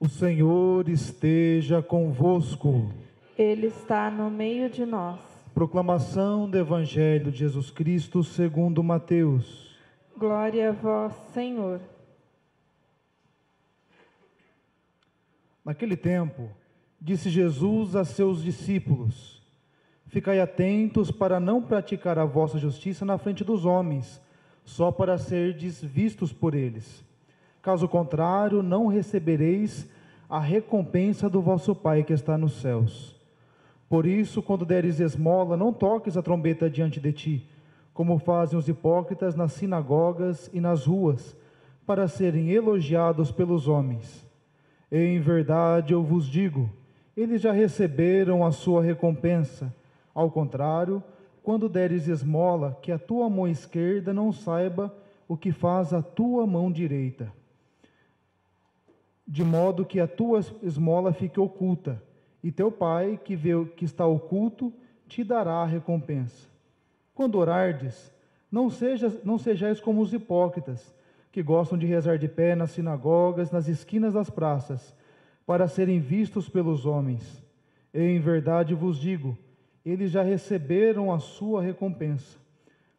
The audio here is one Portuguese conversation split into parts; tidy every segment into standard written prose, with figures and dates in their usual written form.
O Senhor esteja convosco. Ele está no meio de nós. Proclamação do Evangelho de Jesus Cristo segundo Mateus. Glória a vós, Senhor. Naquele tempo, disse Jesus a seus discípulos: Ficai atentos para não praticar a vossa justiça na frente dos homens, só para serdes vistos por eles. Caso contrário, não recebereis a recompensa do vosso Pai que está nos céus. Por isso, quando deres esmola, não toques a trombeta diante de ti, como fazem os hipócritas nas sinagogas e nas ruas, para serem elogiados pelos homens. Em verdade eu vos digo, eles já receberam a sua recompensa. Ao contrário, quando deres esmola, que a tua mão esquerda não saiba o que faz a tua mão direita, de modo que a tua esmola fique oculta, e teu Pai, que vê o que está oculto, te dará a recompensa. Quando orardes, não sejais como os hipócritas, que gostam de rezar de pé nas sinagogas, nas esquinas das praças, para serem vistos pelos homens. Em verdade vos digo, eles já receberam a sua recompensa.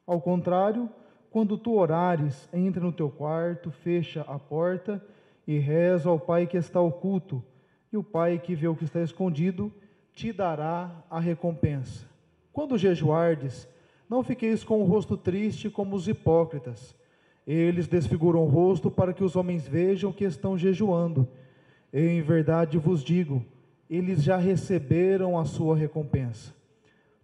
Ao contrário, quando tu orares, entra no teu quarto, fecha a porta e reza ao Pai que está oculto, e o Pai que vê o que está escondido te dará a recompensa. Quando jejuardes, não fiqueis com o rosto triste como os hipócritas. Eles desfiguram o rosto para que os homens vejam que estão jejuando. Em verdade vos digo, eles já receberam a sua recompensa.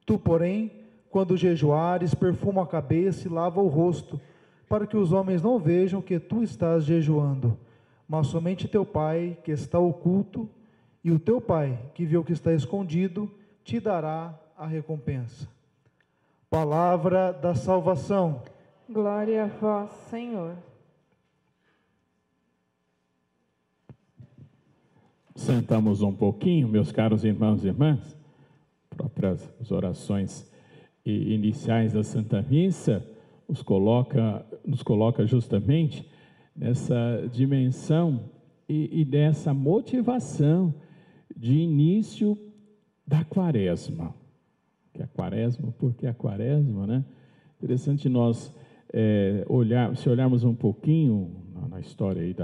Tu, porém, quando jejuares, perfuma a cabeça e lava o rosto, para que os homens não vejam que tu estás jejuando, mas somente teu Pai, que está oculto, e o teu Pai, que vê o que está escondido, te dará a recompensa. Palavra da salvação. Glória a vós, Senhor. Sentamos um pouquinho, meus caros irmãos e irmãs, próprias orações iniciais da Santa Missa nos coloca justamente nessa dimensão e dessa motivação de início da Quaresma. Que a Quaresma, porque a Quaresma, né? Interessante nós se olharmos um pouquinho na história aí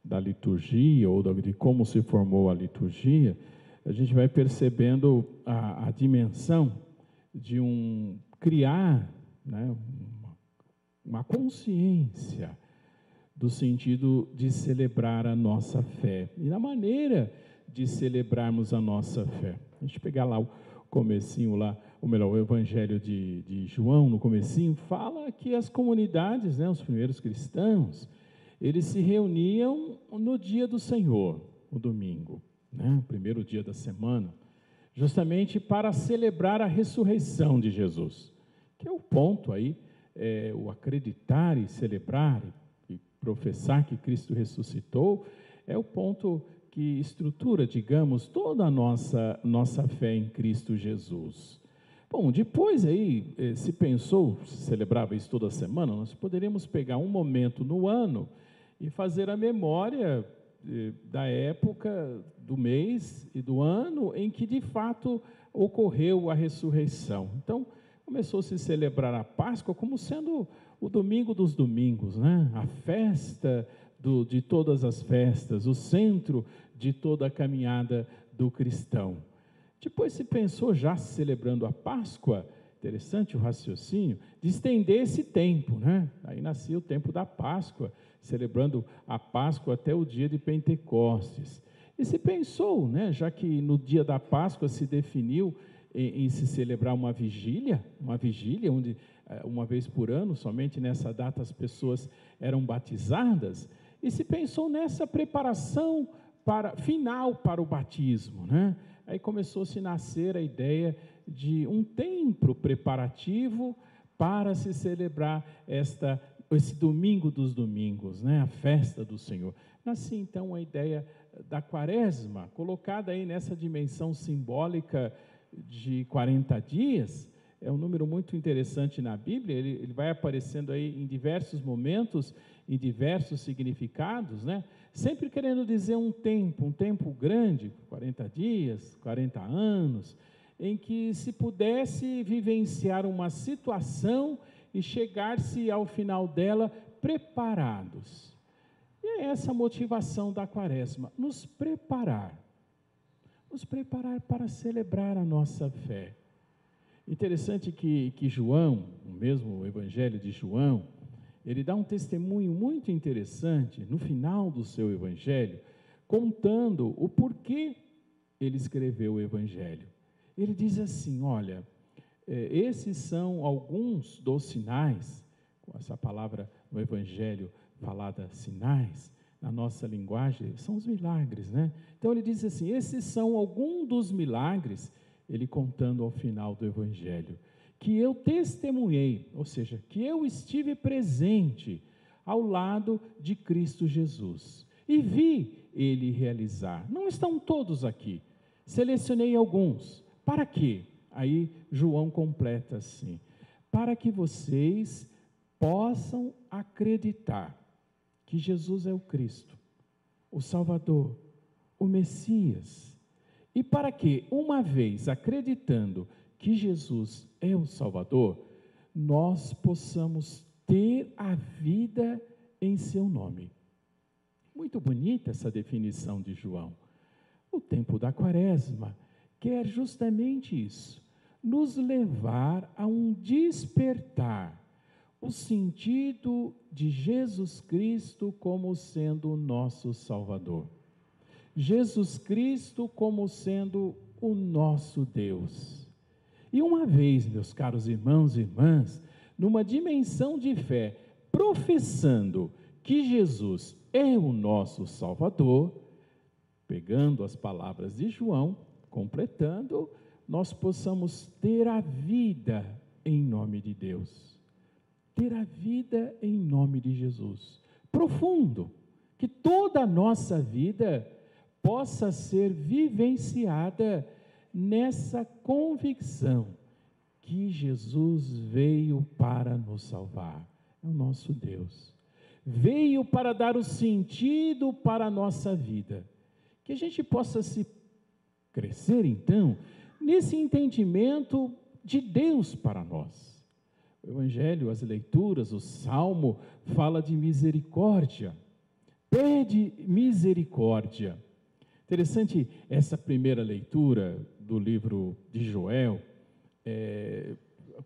da liturgia, ou de como se formou a liturgia, a gente vai percebendo a dimensão de criar, né, uma consciência do sentido de celebrar a nossa fé e na maneira de celebrarmos a nossa fé. A gente pegar lá o comecinho lá, ou melhor, o Evangelho de João, no comecinho, fala que as comunidades, né, os primeiros cristãos, eles se reuniam no dia do Senhor, o domingo, né, o primeiro dia da semana, justamente para celebrar a ressurreição de Jesus, que é o ponto aí, o acreditar e celebrar e professar que Cristo ressuscitou, é o ponto que estrutura, digamos, toda a nossa fé em Cristo Jesus. Bom, depois aí, se pensou, se celebrava isso toda semana, nós poderíamos pegar um momento no ano e fazer a memória da época, do mês e do ano em que de fato ocorreu a ressurreição. Então, começou a se celebrar a Páscoa como sendo o domingo dos domingos, né? A festa de todas as festas, o centro de toda a caminhada do cristão. Depois se pensou, já celebrando a Páscoa, interessante o raciocínio, de estender esse tempo, né? Aí nascia o tempo da Páscoa, celebrando a Páscoa até o dia de Pentecostes. E se pensou, né, já que no dia da Páscoa se definiu em se celebrar uma vigília onde uma vez por ano, somente nessa data as pessoas eram batizadas, e se pensou nessa preparação final para o batismo, né? Aí começou-se a nascer a ideia de um tempo preparativo para se celebrar esse domingo dos domingos, né? A festa do Senhor. Nascia então a ideia da Quaresma, colocada aí nessa dimensão simbólica de 40 dias, é um número muito interessante na Bíblia, ele vai aparecendo aí em diversos momentos, em diversos significados, né? sempre querendo dizer um tempo grande, 40 dias, 40 anos, em que se pudesse vivenciar uma situação e chegar-se ao final dela preparados. E é essa a motivação da Quaresma, nos preparar para celebrar a nossa fé. Interessante que João, o mesmo Evangelho de João, ele dá um testemunho muito interessante no final do seu Evangelho, contando o porquê ele escreveu o Evangelho. Ele diz assim, olha, esses são alguns dos sinais, com essa palavra no Evangelho falada sinais, na nossa linguagem, são os milagres, né? Então ele diz assim, esses são alguns dos milagres, ele contando ao final do Evangelho, que eu testemunhei, ou seja, que eu estive presente ao lado de Cristo Jesus, e vi ele realizar. Não estão todos aqui, selecionei alguns. Para quê? Aí João completa assim, para que vocês possam acreditar que Jesus é o Cristo, o Salvador, o Messias, e para que, uma vez acreditando que Jesus é o Salvador, nós possamos ter a vida em seu nome. Muito bonita essa definição de João. O tempo da Quaresma quer justamente isso, nos levar a um despertar, o sentido de Jesus Cristo como sendo o nosso Salvador. Jesus Cristo como sendo o nosso Deus. E uma vez, meus caros irmãos e irmãs, numa dimensão de fé, professando que Jesus é o nosso Salvador, pegando as palavras de João, completando, nós possamos ter a vida em nome de Deus. Ter a vida em nome de Jesus. Profundo, que toda a nossa vida possa ser vivenciada nessa convicção que Jesus veio para nos salvar. É o nosso Deus. Veio para dar o sentido para a nossa vida. Que a gente possa se crescer, então, nesse entendimento de Deus para nós. O Evangelho, as leituras, o Salmo, fala de misericórdia. Pede misericórdia. Interessante essa primeira leitura do livro de Joel,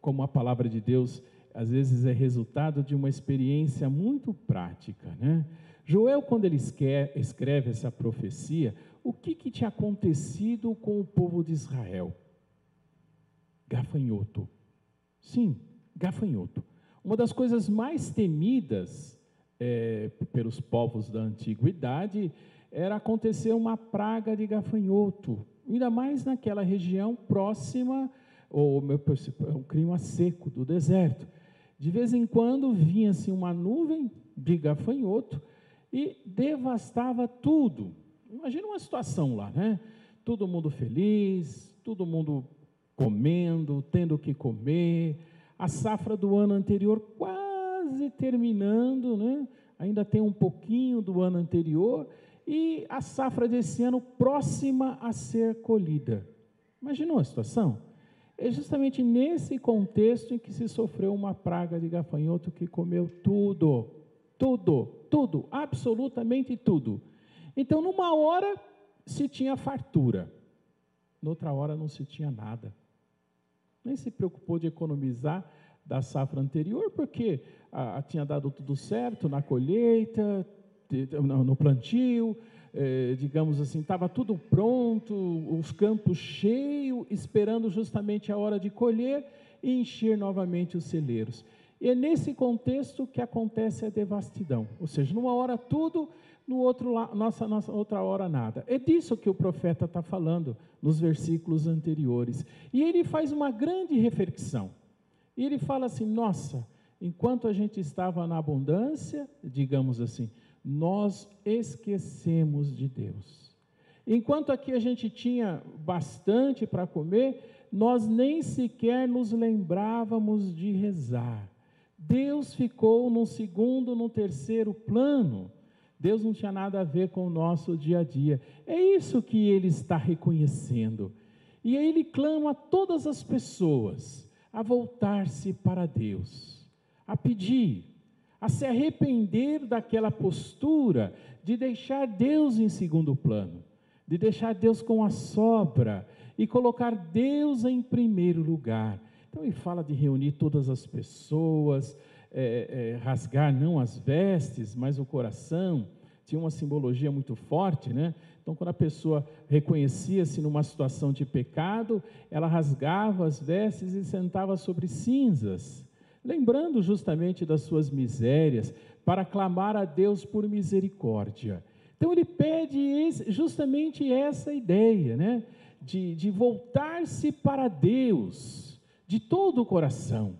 como a palavra de Deus, às vezes é resultado de uma experiência muito prática, né? Joel, quando ele escreve essa profecia, o que tinha acontecido com o povo de Israel? Gafanhoto. Sim, gafanhoto. Uma das coisas mais temidas pelos povos da antiguidade era acontecer uma praga de gafanhoto, ainda mais naquela região próxima ao clima seco do deserto. De vez em quando vinha-se uma nuvem de gafanhoto e devastava tudo. Imagina uma situação lá, né? Todo mundo feliz, todo mundo comendo, tendo o que comer, a safra do ano anterior quase terminando, né? Ainda tem um pouquinho do ano anterior, e a safra desse ano próxima a ser colhida. Imaginou a situação? É justamente nesse contexto em que se sofreu uma praga de gafanhoto que comeu tudo, absolutamente tudo. Então, numa hora se tinha fartura, noutra hora não se tinha nada. Nem se preocupou de economizar da safra anterior, porque tinha dado tudo certo na colheita, no plantio, digamos assim, estava tudo pronto, os campos cheios, esperando justamente a hora de colher e encher novamente os celeiros. E é nesse contexto que acontece a devastidão, ou seja, numa hora tudo, no outro nossa outra hora nada. É disso que o profeta está falando nos versículos anteriores. E ele faz uma grande reflexão. E ele fala assim, nossa, enquanto a gente estava na abundância, digamos assim, nós esquecemos de Deus. Enquanto aqui a gente tinha bastante para comer, nós nem sequer nos lembrávamos de rezar. Deus ficou num segundo, num terceiro plano. Deus não tinha nada a ver com o nosso dia a dia. É isso que ele está reconhecendo. E aí ele clama a todas as pessoas a voltar-se para Deus, a pedir, a se arrepender daquela postura de deixar Deus em segundo plano, de deixar Deus com a sobra e colocar Deus em primeiro lugar. Então ele fala de reunir todas as pessoas, rasgar não as vestes, mas o coração. Tinha uma simbologia muito forte, né? Então, quando a pessoa reconhecia-se numa situação de pecado, ela rasgava as vestes e sentava sobre cinzas, lembrando justamente das suas misérias, para clamar a Deus por misericórdia. Então, ele pede justamente essa ideia, né? De voltar-se para Deus, de todo o coração,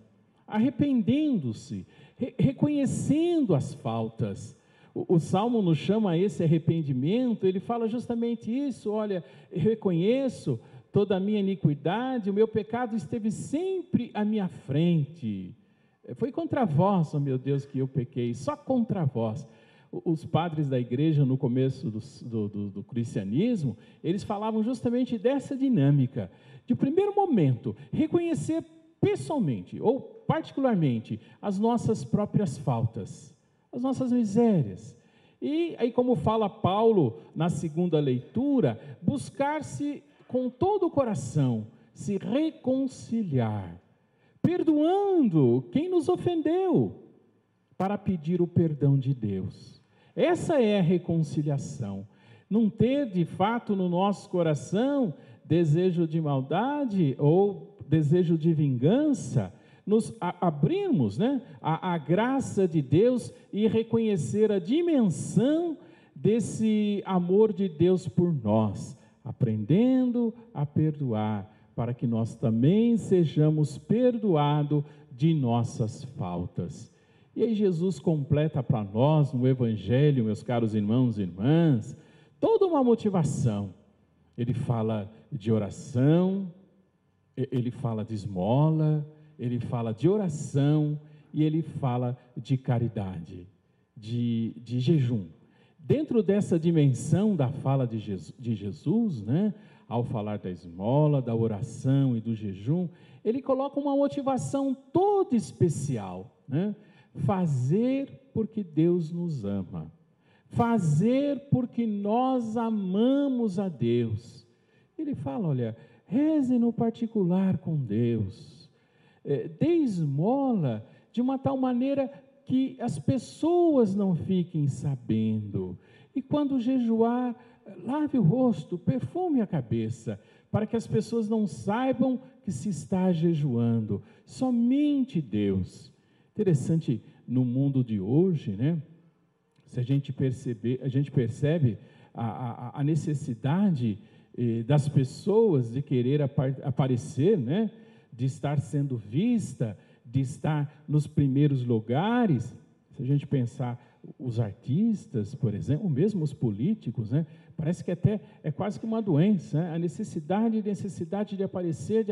arrependendo-se, reconhecendo as faltas. O Salmo nos chama a esse arrependimento, ele fala justamente isso: olha, eu reconheço toda a minha iniquidade, o meu pecado esteve sempre à minha frente. Foi contra vós, ó meu Deus, que eu pequei, só contra vós. Os padres da igreja, no começo do cristianismo, eles falavam justamente dessa dinâmica, de primeiro momento, reconhecer pessoalmente, ou particularmente, as nossas próprias faltas, as nossas misérias. E aí, como fala Paulo na segunda leitura, buscar-se com todo o coração, se reconciliar, perdoando quem nos ofendeu, para pedir o perdão de Deus. Essa é a reconciliação. Não ter de fato no nosso coração desejo de maldade ou desejo de vingança, nos abrirmos, né, a graça de Deus e reconhecer a dimensão desse amor de Deus por nós, aprendendo a perdoar, para que nós também sejamos perdoados de nossas faltas. E aí Jesus completa para nós no Evangelho, meus caros irmãos e irmãs, toda uma motivação. Ele fala de oração, ele fala de esmola, ele fala de oração e ele fala de caridade, de jejum. Dentro dessa dimensão da fala de Jesus, né, ao falar da esmola, da oração e do jejum, ele coloca uma motivação toda especial, né? Fazer porque Deus nos ama, fazer porque nós amamos a Deus. Ele fala, olha, reze no particular com Deus, dê esmola de uma tal maneira que as pessoas não fiquem sabendo, e quando jejuar, lave o rosto, perfume a cabeça, para que as pessoas não saibam que se está jejuando, somente Deus. Interessante, no mundo de hoje, né? Se a gente percebe a necessidade das pessoas de querer aparecer, né? De estar sendo vista, de estar nos primeiros lugares. Se a gente pensar os artistas, por exemplo, ou mesmo os políticos, né? Parece que até é quase que uma doença, né? A necessidade de aparecer,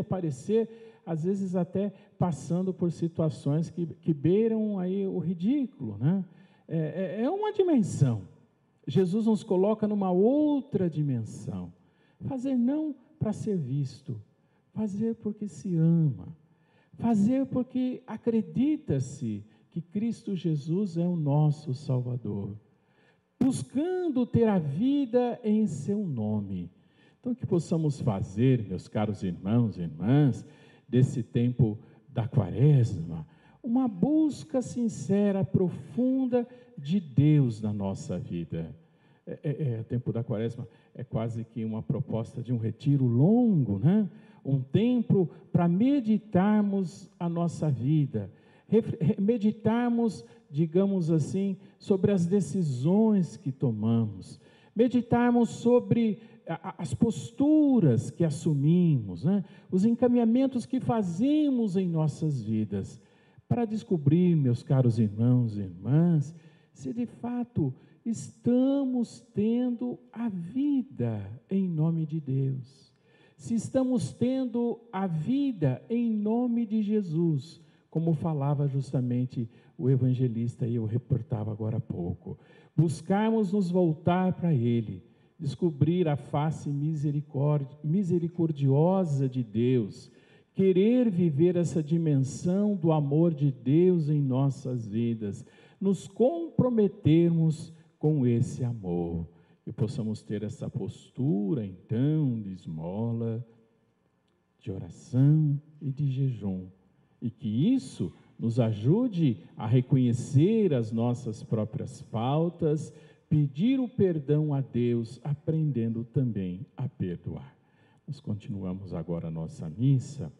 às vezes até passando por situações que beiram aí o ridículo, né? É uma dimensão. Jesus nos coloca numa outra dimensão. Fazer não para ser visto, fazer porque se ama, fazer porque acredita-se que Cristo Jesus é o nosso Salvador, buscando ter a vida em seu nome. Então, que possamos fazer, meus caros irmãos e irmãs, desse tempo da Quaresma, uma busca sincera, profunda de Deus na nossa vida. O tempo da Quaresma é quase que uma proposta de um retiro longo, né? Um tempo para meditarmos a nossa vida, meditarmos, digamos assim, sobre as decisões que tomamos, meditarmos sobre as posturas que assumimos, né? Os encaminhamentos que fazemos em nossas vidas, para descobrir, meus caros irmãos e irmãs, se de fato estamos tendo a vida em nome de Deus, se estamos tendo a vida em nome de Jesus, como falava justamente o evangelista e eu reportava agora há pouco. Buscarmos nos voltar para Ele, descobrir a face misericordiosa de Deus, querer viver essa dimensão do amor de Deus em nossas vidas, nos comprometermos com esse amor e possamos ter essa postura, então, de esmola, de oração e de jejum, e que isso nos ajude a reconhecer as nossas próprias faltas, pedir o perdão a Deus, aprendendo também a perdoar. Nós continuamos agora a nossa missa.